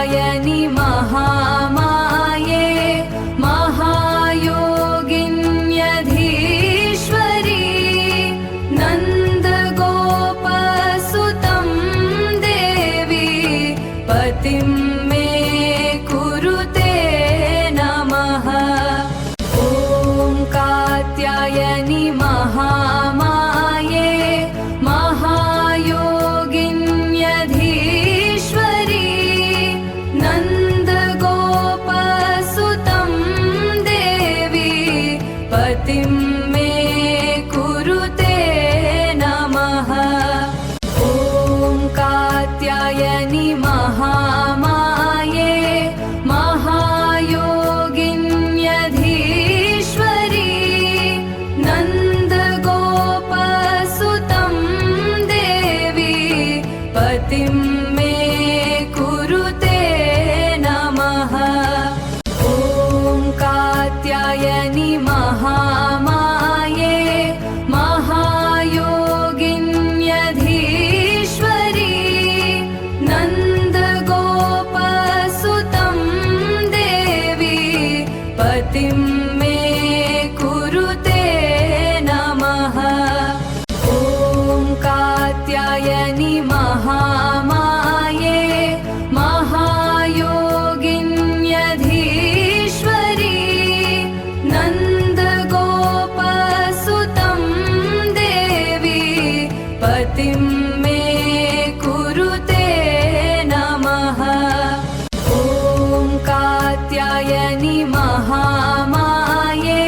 कात्यायनि महामाये महायोगिन्यधीश्वरी नन्दगोपसुतं देवी पतिं मे कुरुते नमः। ॐ कात्यायनि महामाये महायोगिन्यधीश्वरी नन्दगोपसुतं देवी पतिं मे कुरुते नमः। ॐ कात्यायनि महामाये महायोगिन्यधीश्वरी नन्दगोपसुतं देवी पतिं मे कुरुते नमः। ॐ कात्यायनि महामाये महायोगिन्यधीश्वरी नन्दगोपसुतं देवी पतिं मे कुरुते नमः। ॐ कात्यायनि महामाये महायोगिन्यधीश्वरी नन्दगोपसुतं देवी पतिं मे कुरुते नमः। ॐ कात्यायनि महामाये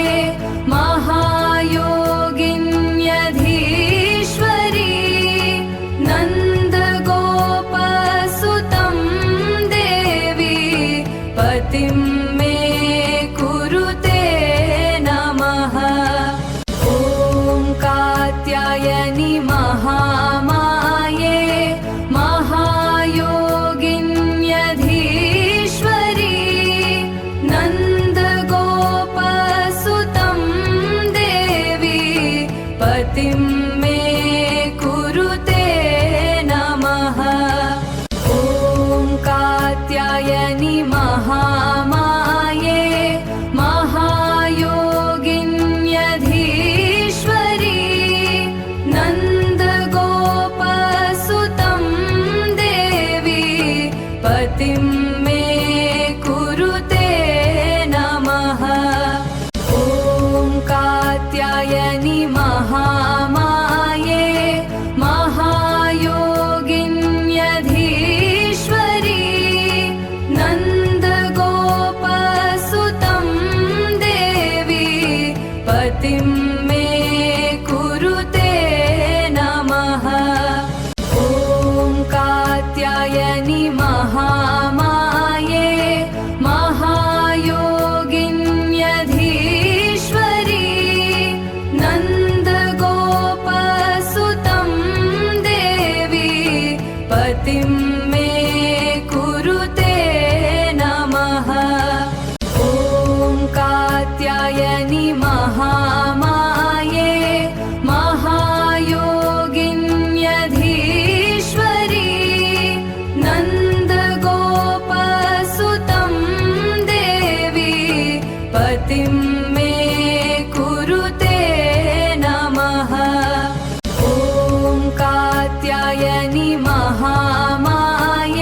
महायोगिन्यधीश्वरी नन्दगोपसुतं देवी पतिं मे कुरुते नमः। ॐ कात्यायनि महामाये महायोगिन्यधीश्वरी नन्दगोपसुतं देवी पतिं मे कुरुते नमः। ॐ कात्यायनि महामाये महायोगिन्यधीश्वरी नन्दगोपसुतं देवी पतिं मे कुरुते नमः। ॐ कात्यायनि महामाये महायोगिन्यधीश्वरी नन्दगोपसुतं देवी पतिं मे कुरुते नमः। ॐ कात्यायनि महामाये महायोगिन्यधीश्वरी नन्दगोपसुतं देवी पतिं मे कुरुते नमः। ॐ कात्यायनि महामाये महायोगिन्यधीश्वरी नन्दगोपसुतं देवी पतिं मे कुरुते नमः। ॐ कात्यायनि महामाये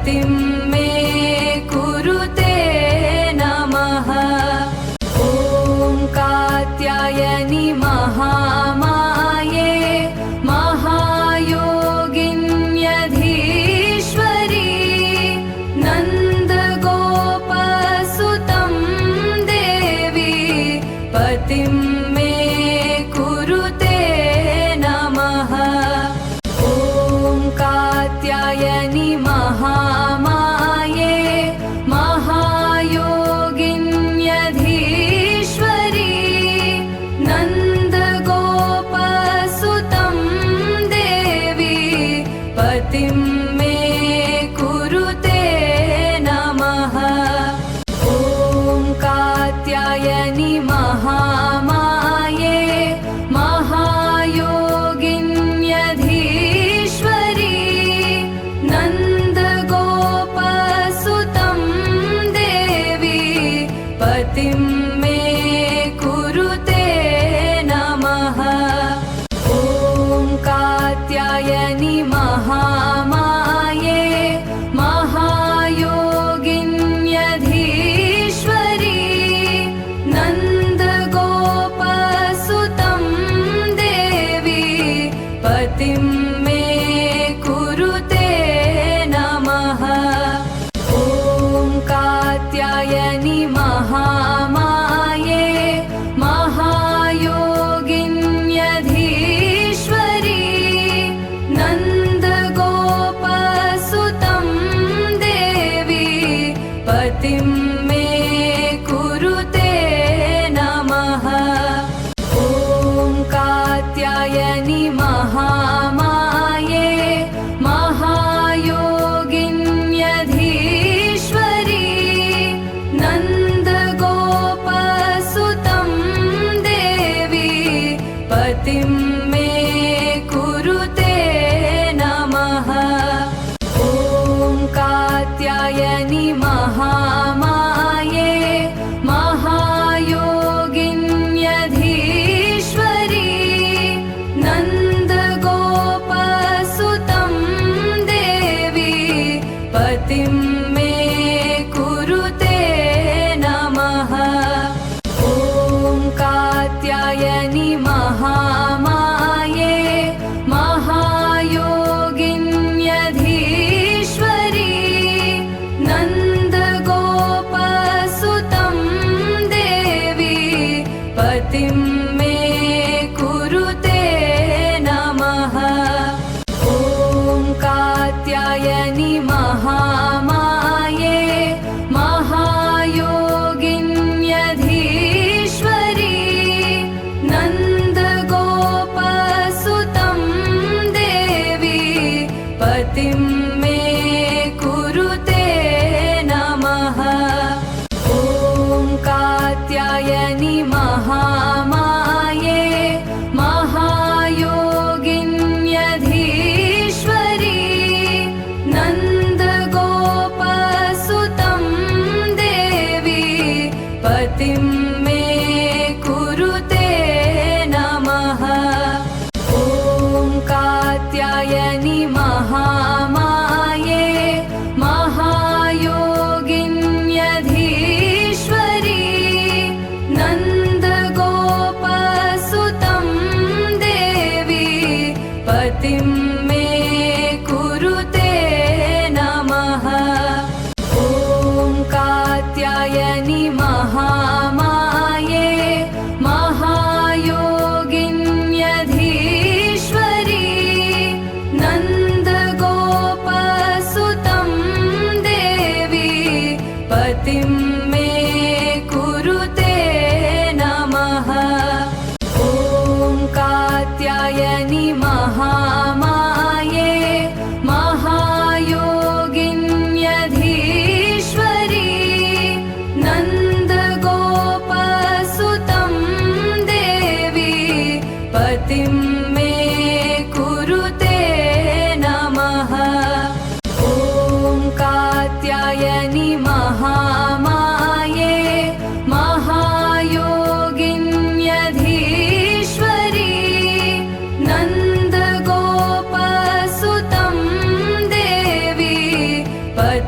पतिं मे कुरुते नमः। ॐ कात्यायनि महामाये महायोगिन्यधीश्वरी नन्दगोपसुतं देवी पतिं मे कुरुते नमः। ॐ कात्यायनि महामाये महायोगिन्यधीश्वरी नन्दगोपसुतं देवी पतिं मे कुरुते नमः। ॐ कात्यायनि महामाये महायोगिन्यधीश्वरी नन्दगोपसुतं देवी पतिं मे कुरुते नमः। ॐ कात्यायनि महामाये महायोगिन्यधीश्वरी नन्दगोपसुतं देवी पतिं मे कुरुते नमः। ॐ कात्यायनि महामाये महायोगिन्यधीश्वरी नन्दगोपसुतं देवी पतिं मे कुरुते नमः। ॐ कात्यायनि महामाये महायोगिन्यधीश्वरी नन्दगोपसुतं देवी पतिं मे कुरुते नमः। ॐ कात्यायनि महामाये महायोगिन्यधीश्वरी नन्दगोपसुतं देवी पतिं मे कुरुते नमः। ॐ कात्यायनि महामाये महायोगिन्यधीश्वरी नन्दगोपसुतं देवी पतिं मे कुरुते नमः। ॐ कात्यायनि महामाये महायोगिन्यधीश्वरी नन्दगोपसुतं देवी पतिं मे कुरुते नमः। ॐ कात्यायनि महामाये महायोगिन्यधीश्वरी नन्दगोपसुतं देवी पतिं मे कुरुते नमः। ॐ कात्यायनि महामाये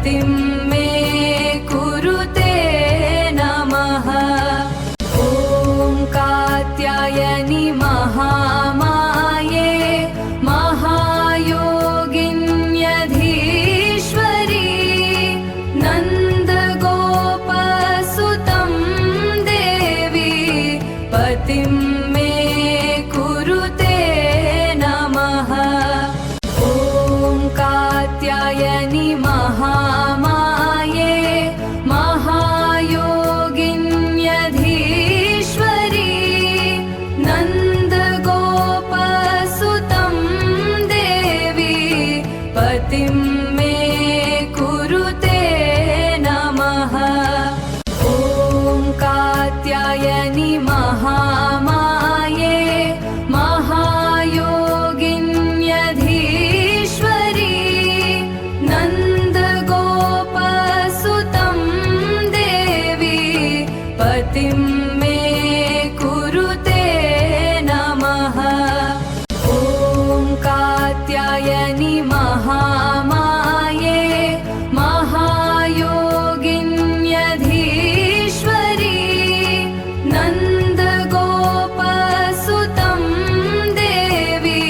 पतिं मे कुरुते नमः। ॐ कात्यायनि महामाये महायोगिन्यधीश्वरी नन्दगोपसुतं देवी पतिं मे कुरुते नमः। ॐ कात्यायनि महामाये महायोगिन्यधीश्वरी नन्दगोपसुतं देवी पतिं मे कुरुते नमः। ॐ कात्यायनि महामाये महायोगिन्यधीश्वरी नन्दगोपसुतं देवी पतिं मे कुरुते नमः। ॐ कात्यायनि महामाये महायोगिन्यधीश्वरी नन्दगोपसुतं देवी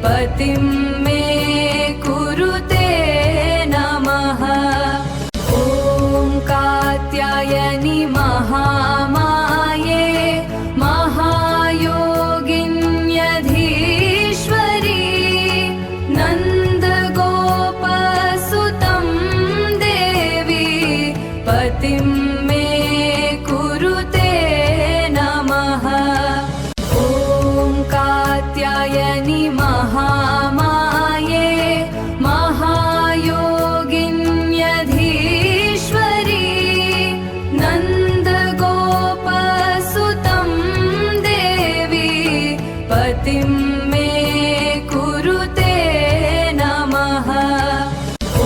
पतिं मे कुरुते नमः। ॐ कात्यायनि महामाये महायोगिन्यधीश्वरी नन्दगोपसुतं देवी पतिं मे कुरुते नमः। ॐ कात्यायनि महामाये महायोगिन्यधीश्वरी नन्दगोपसुतं देवी पतिं मे कुरुते नमः। ॐ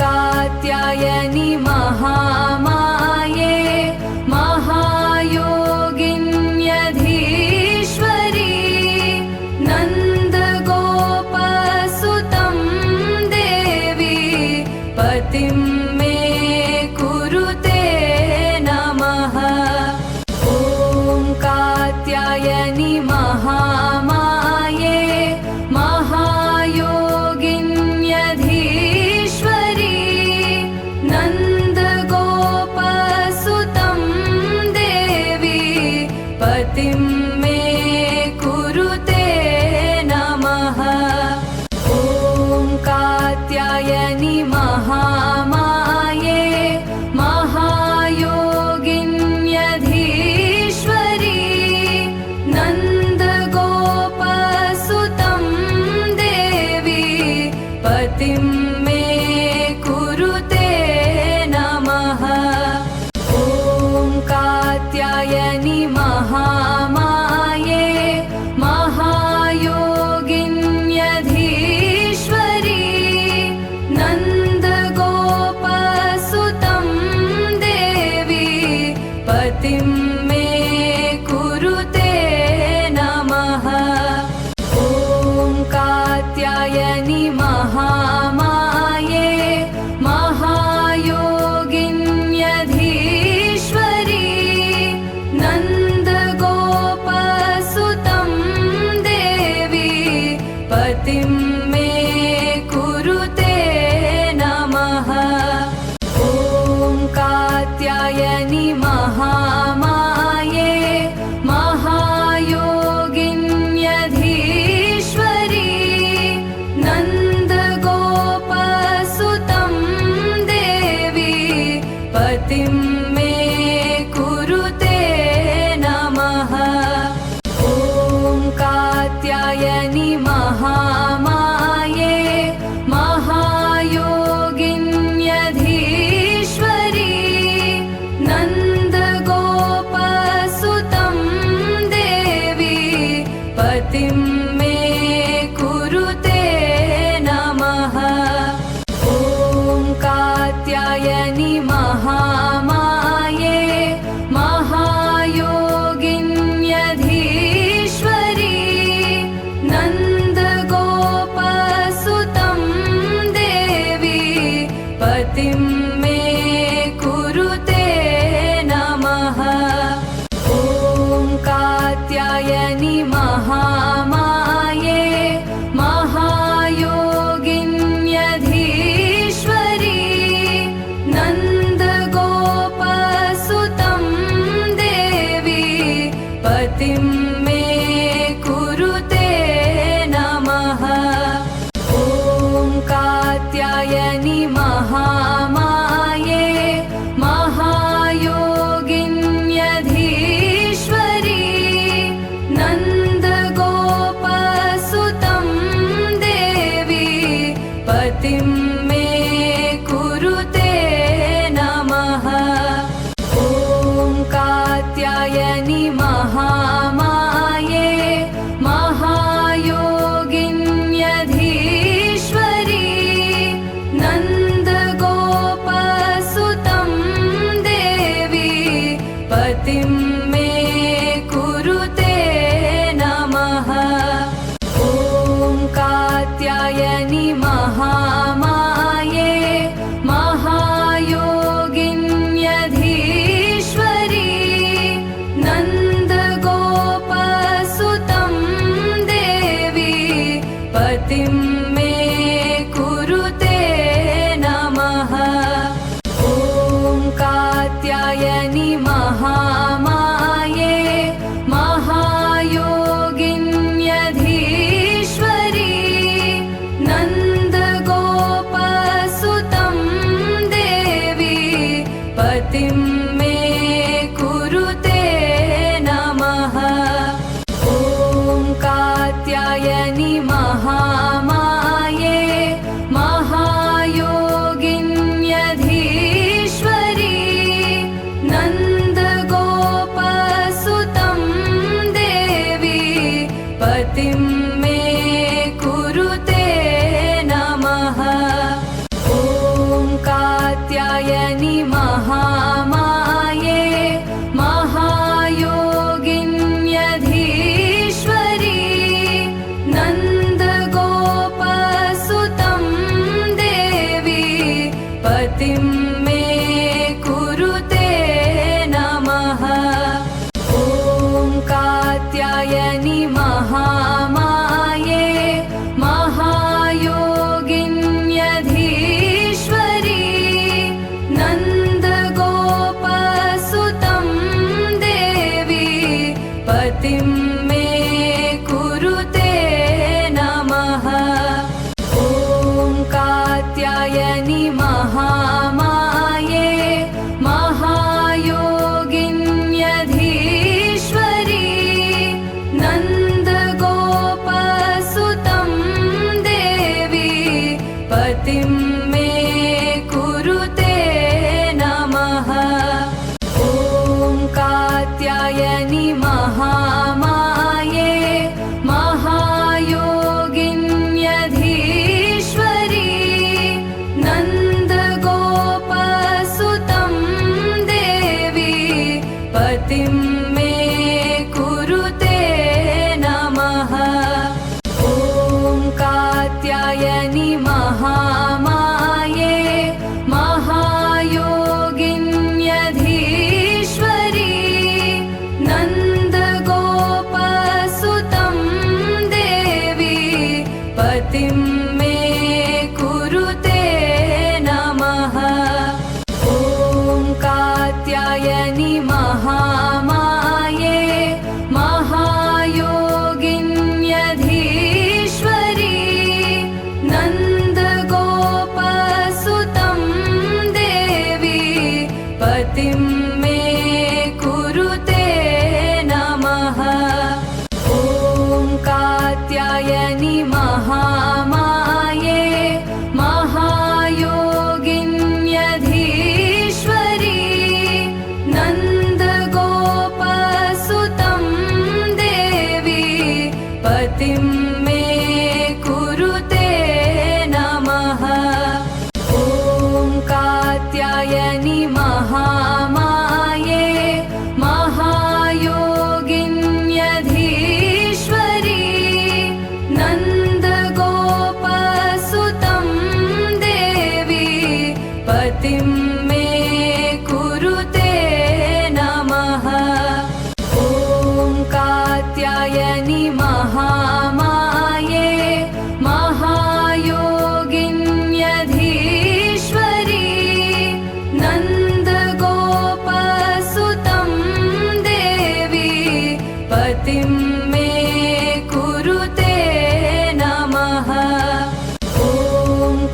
कात्यायनि महामाये महायोगिन्यधीश्वरी नन्दगोपसुतं देवी पतिं मे कुरुते नमः। ॐ कात्यायनि महामाये महायोगिन्यधीश्वरी नन्दगोपसुतं देवी पतिं मे कुरुते नमः। ॐ कात्यायनि महामाये महायोगिन्यधीश्वरी नन्दगोपसुतं देवी पतिं मे कुरुते नमः। ॐ कात्यायनि महामाये महायोगिन्यधीश्वरी नन्दगोपसुतं देवी पतिं मे कुरुते नमः। ॐ कात्यायनि महामाये महायोगिन्यधीश्वरी नन्दगोपसुतं देवी पतिं मे कुरुते नमः। ॐ कात्यायनि महामाये महायोगिन्यधीश्वरी नन्दगोपसुतं देवी पतिं मे कुरुते नमः। ॐ कात्यायनि महामाये महायोगिन्यधीश्वरी नन्दगोपसुतं देवी पतिं मे कुरुते नमः। ॐ कात्यायनि महामाये महायोगिन्यधीश्वरी नन्दगोपसुतं देवी पतिं मे कुरुते नमः। ॐ कात्यायनि महामाये महायोगिन्यधीश्वरी नन्दगोपसुतं देवी पतिं मे कुरुते नमः। ॐ कात्यायनि महामाये महायोगिन्यधीश्वरी नन्दगोपसुतं देवी पतिं मे कुरुते नमः। ॐ कात्यायनि महामाये महायोगिन्यधीश्वरी नन्दगोपसुतं देवी पतिं मे कुरुते नमः। ॐ कात्यायनि महामाये महायोगिन्यधीश्वरी नन्दगोपसुतं देवी पतिं मे कुरुते नमः। ॐ कात्यायनि महामाये महायोगिन्यधीश्वरी नन्दगोपसुतं देवी पतिं मे कुरुते नमः। ॐ कात्यायनि महामाये महायोगिन्यधीश्वरी नन्दगोपसुतं देवी पतिं मे कुरुते नमः। ॐ कात्यायनि महामाये महायोगिन्यधीश्वरी नन्दगोपसुतं देवी पतिं मे कुरुते नमः। ॐ कात्यायनि महामाये महायोगिन्यधीश्वरी नन्दगोपसुतं देवी पतिं मे कुरुते नमः। ॐ कात्यायनि महामाये महायोगिन्यधीश्वरी नन्दगोपसुतं देवी पतिं मे कुरुते नमः। ॐ कात्यायनि महामाये महायोगिन्यधीश्वरी नन्दगोपसुतं देवी पतिं मे कुरुते नमः। ॐ कात्यायनि महामाये महायोगिन्यधीश्वरी नन्दगोपसुतं देवी पतिं मे कुरुते नमः। ॐ कात्यायनि महामाये महायोगिन्यधीश्वरी नन्दगोपसुतं देवी पतिं मे कुरुते नमः। ॐ कात्यायनि महामाये महायोगिन्यधीश्वरी नन्दगोपसुतं देवी पतिं मे कुरुते नमः। ॐ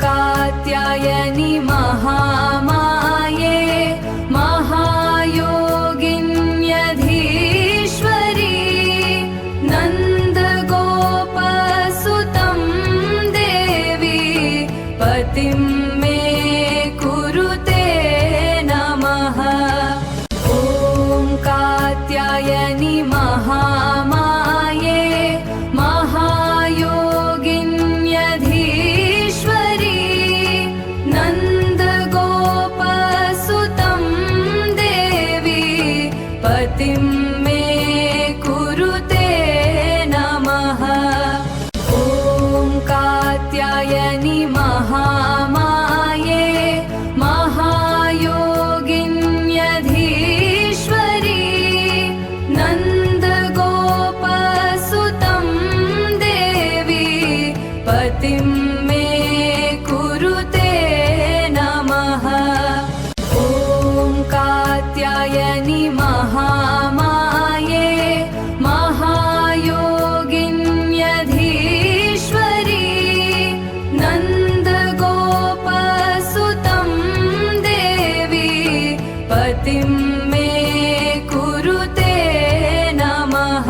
कात्यायनि महामाये पतिं मे कुरुते नमः। ॐ कात्यायनि महामाये महायोगिन्यधीश्वरी नन्दगोपसुतं देवी पतिं मे कुरुते नमः। ॐ कात्यायनि महामाये महायोगिन्यधीश्वरी नन्दगोपसुतं देवी पतिं मे कुरुते नमः। ॐ कात्यायनि महामाये महायोगिन्यधीश्वरी नन्दगोपसुतं देवी पतिं मे कुरुते नमः।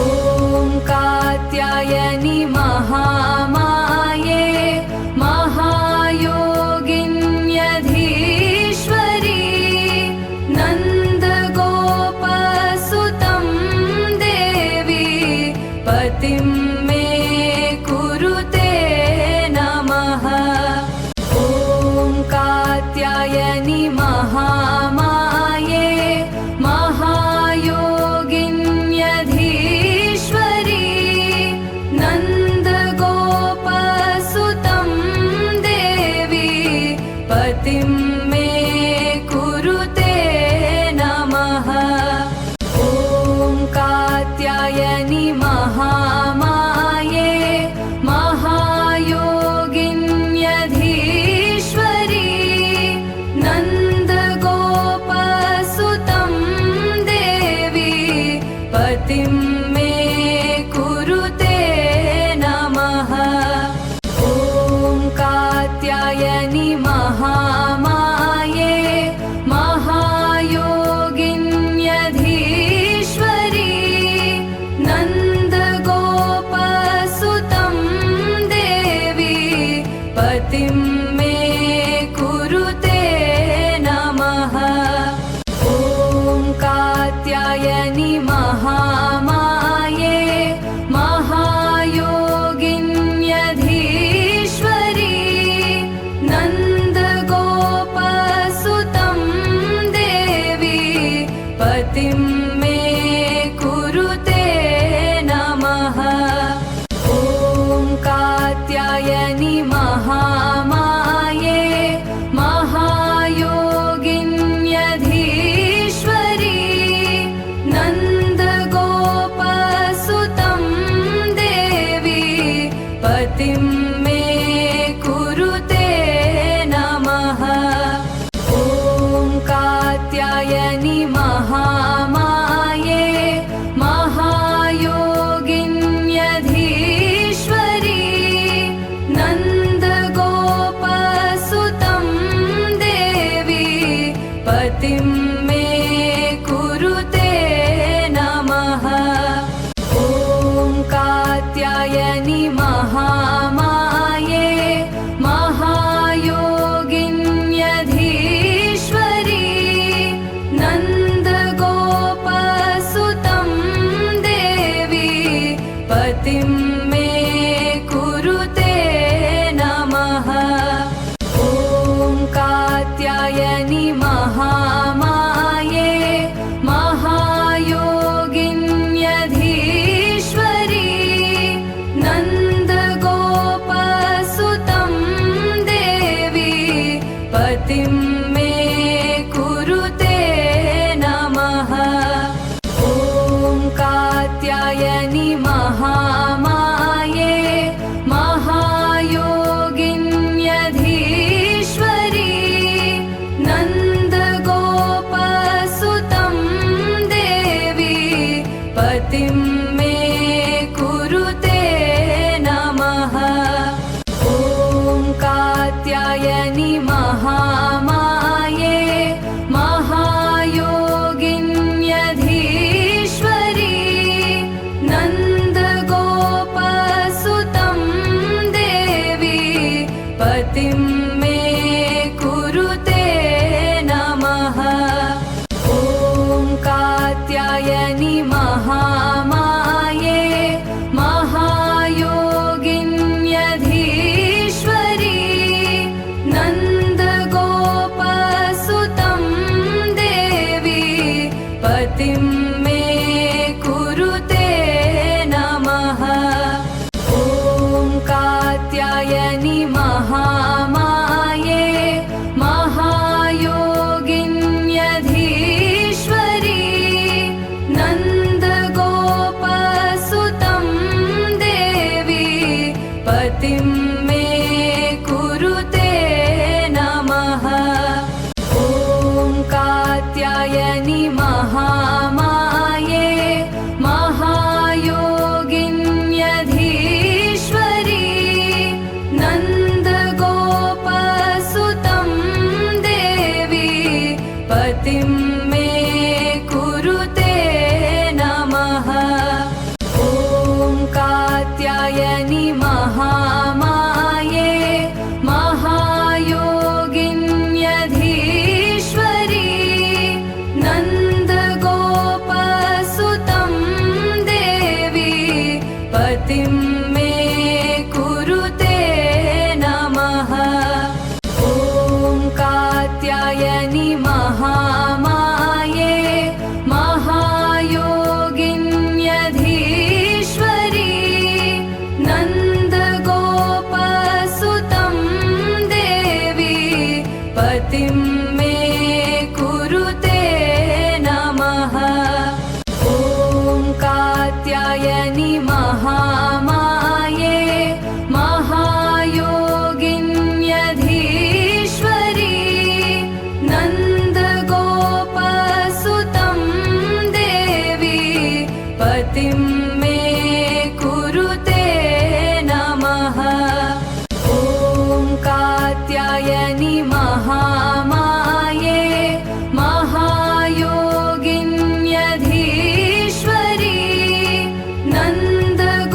ॐ कात्यायनि महामाये महायोगिन्यधीश्वरी नन्दगोपसुतं देवी पतिं मे कुरुते नमः। ॐ कात्यायनि महामाये महायोगिन्यधीश्वरी नन्दगोपसुतं देवी पतिं मे कुरुते नमः। ॐ कात्यायनि महामाये महायोगिन्यधीश्वरी नन्दगोपसुतं देवी पतिं मे कुरुते नमः। ॐ कात्यायनि महामाये महायोगिन्यधीश्वरी नन्दगोपसुतं देवी पतिं मे कुरुते नमः। ॐ कात्यायनि महामाये महायोगिन्यधीश्वरी नन्दगोपसुतं देवी पतिं मे कुरुते नमः। ॐ कात्यायनि महामाये पतिं मे कुरुते नमः। ॐ कात्यायनि महामाये महायोगिन्यधीश्वरी नन्दगोपसुतं देवी पतिं मे कुरुते नमः। ॐ कात्यायनि महामाये महायोगिन्यधीश्वरी नन्दगोपसुतं देवी पतिं मे कुरुते नमः। ॐ कात्यायनि महामाये महायोगिन्यधीश्वरी नन्दगोपसुतं देवी पतिं मे कुरुते नमः। ॐ कात्यायनि महामाये महायोगिन्यधीश्वरी नन्दगोपसुतं देवी पतिं मे कुरुते नमः। ॐ कात्यायनि महामाये महायोगिन्यधीश्वरी नन्दगोपसुतं देवी पतिं मे कुरुते नमः। ॐ कात्यायनि महामाये महायोगिन्यधीश्वरी नन्दगोपसुतं देवी पतिं मे कुरुते नमः। ॐ कात्यायनि महामाये महायोगिन्यधीश्वरी नन्दगोपसुतं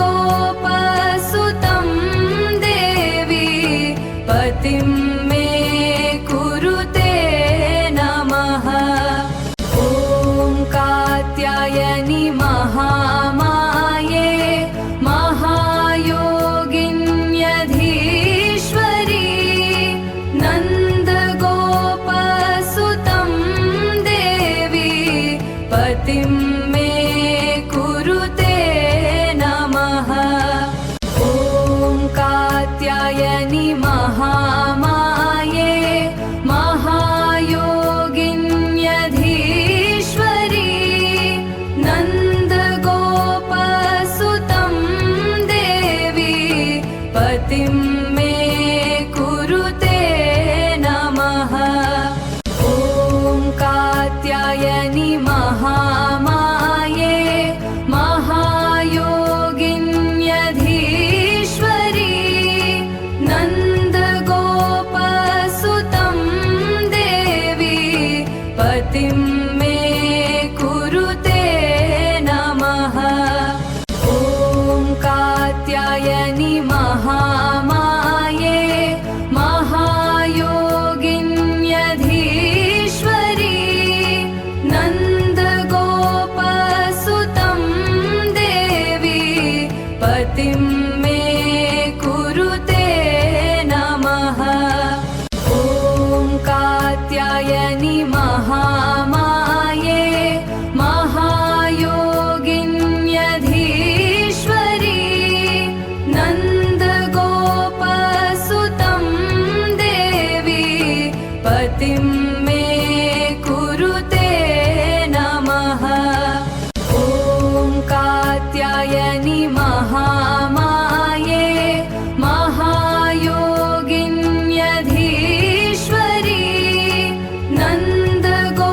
देवी पतिं मे कुरुते नमः। ॐ कात्यायनि महामाये महायोगिन्यधीश्वरी नन्दगोपसुतं देवी पतिं मे कुरुते नमः। ॐ कात्यायनि महामाये महायोगिन्यधीश्वरी नन्दगोपसुतं देवी पतिं मे कुरुते नमः। ॐ कात्यायनि महामाये महायोगिन्यधीश्वरी नन्दगोपसुतं देवी पतिं मे कुरुते नमः। ॐ कात्यायनि महामाये महायोगिन्यधीश्वरी नन्दगोपसुतं देवी पतिं मे कुरुते नमः। ॐ कात्यायनि महामाये महायोगिन्यधीश्वरी नन्दगोपसुतं देवी पतिं मे कुरुते नमः। ॐ कात्यायनि महामाये महायोगिन्यधीश्वरी नन्दगोपसुतं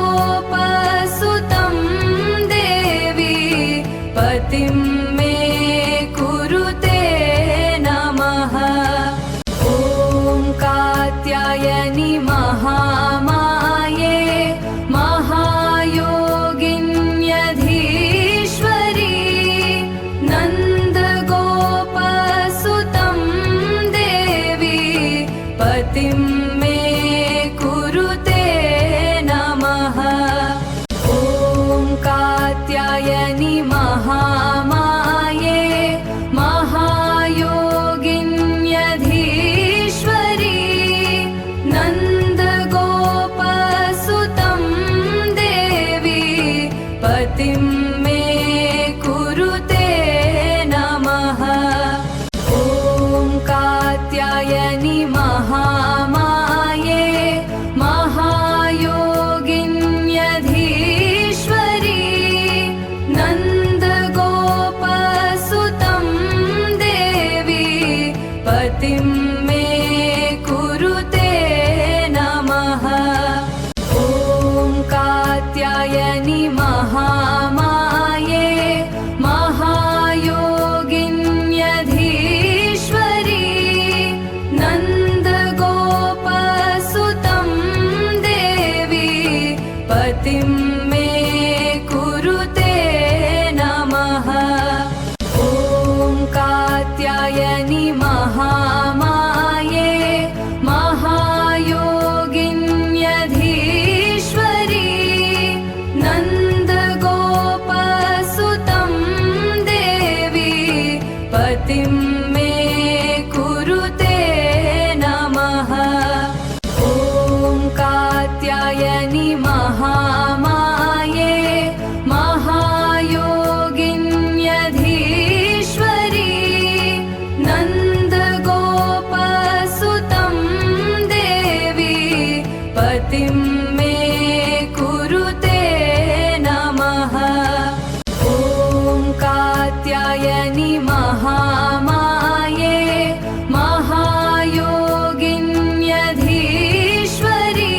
देवी पतिं मे कुरुते नमः। ॐ कात्यायनि महामाये महायोगिन्यधीश्वरी नन्दगोपसुतं देवी पतिं मे कुरुते नमः। ॐ कात्यायनि महामाये महायोगिन्यधीश्वरी नन्दगोपसुतं देवी पतिं मे कुरुते नमः। ॐ कात्यायनि महामाये महायोगिन्यधीश्वरी नन्दगोपसुतं देवी पतिं मे कुरुते नमः। ॐ कात्यायनि महामाये महायोगिन्यधीश्वरी नन्दगोपसुतं देवी पतिं मे कुरुते नमः। ॐ कात्यायनि महामाये महायोगिन्यधीश्वरी नन्दगोपसुतं देवी पतिं मे कुरुते नमः। ॐ कात्यायनि महामाये महायोगिन्यधीश्वरी नन्दगोपसुतं देवी पतिं मे कुरुते नमः। ॐ कात्यायनि महामाये महायोगिन्यधीश्वरी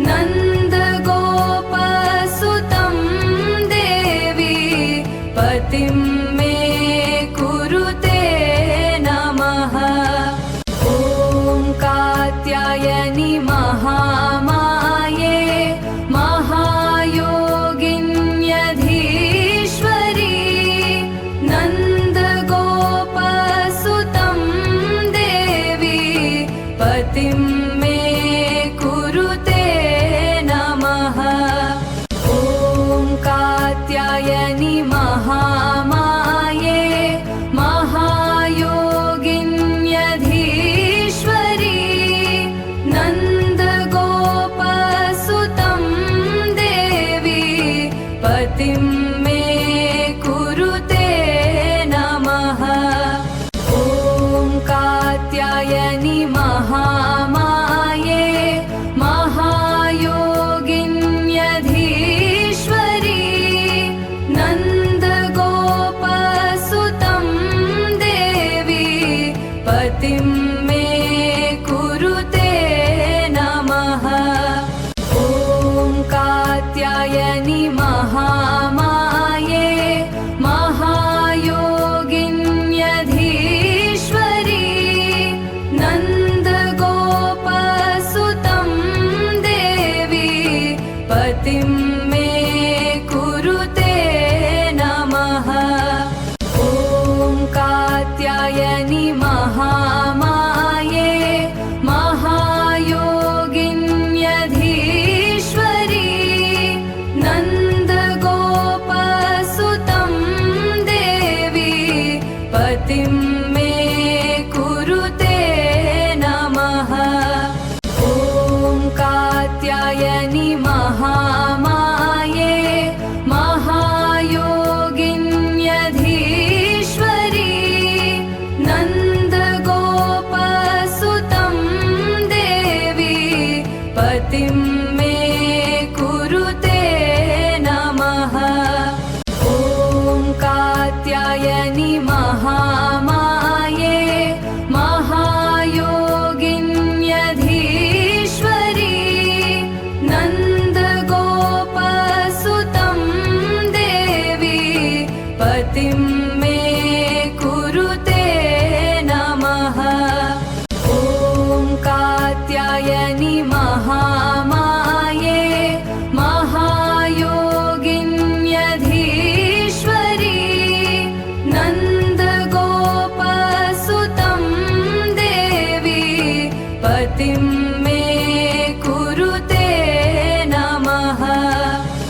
नन्दगोपसुतं देवी पतिं मे कुरुते नमः। ॐ कात्यायनि महामाये महायोगिन्यधीश्वरी नन्दगोपसुतं देवी पतिं मे कुरुते नमः। ॐ कात्यायनि महामाये महायोगिन्यधीश्वरी नन्दगोपसुतं देवी पतिं मे कुरुते नमः। ॐ कात्यायनि महामाये महायोगिन्यधीश्वरी नन्दगोपसुतं देवी पतिं मे कुरुते नमः। ॐ कात्यायनि महामाये महायोगिन्यधीश्वरी नन्दगोपसुतं देवी पतिं मे कुरुते नमः। ॐ कात्यायनि महामाये महायोगिन्यधीश्वरी नन्दगोपसुतं देवी पतिं मे कुरुते नमः। ॐ कात्यायनि महामाये महायोगिन्यधीश्वरी नन्दगोपसुतं देवी पतिं मे कुरुते नमः। ॐ कात्यायनि महामाये महायोगिन्यधीश्वरी नन्दगोपसुतं देवी पतिं मे